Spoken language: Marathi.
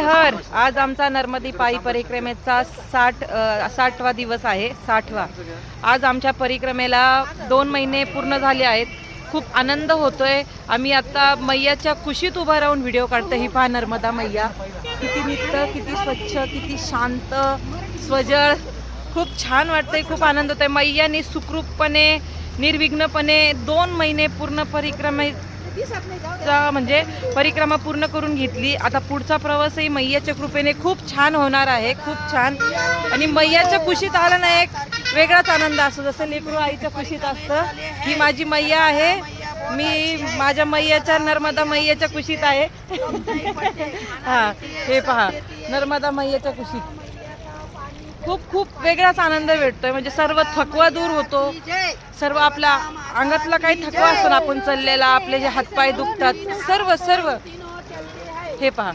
हर. आज आमचा नर्मदी पायी परिक्रमेचा 60वा दिवस आहे. 60वा. आज आमच्या परिक्रमेला 2 महिने पूर्ण झाले आहेत. खूप आनंद होतोय. आम्ही आता मैयाच्या कुशीत उभा राहून व्हिडिओ काढतो. ही पहा नर्मदा मैया किती नित्त, किती स्वच्छ, किती शांत, स्वजळ. खूप छान वाटतंय, खूप आनंद होतोय. मैयाने सुखरूपपणे निर्विघ्नपणे 2 महिने पूर्ण म्हणजे परिक्रमा पूर्ण करून घेतली. आता पुढचा प्रवासही मैयाच्या कृपेने खूप छान होणार आहे. खूप छान. आणि मैयाच्या कुशीत आला ना एक वेगळाच आनंद असतो. जसं लेकरू आईच्या कुशीत असतं. ही माझी मैया आहे. मी माझ्या मैयाच्या नर्मदा मैयाच्या कुशीत आहे. हा, हे पहा नर्मदा मैयाच्या कुशीत खूप खूप वेगळाच आनंद भेटतोय. म्हणजे सर्व थकवा दूर होतो. सर्व आपला अंगातला काही थकवा असतो ना, आपण चाललेला, आपले जे हातपाय दुखतात, सर्व हे पहा.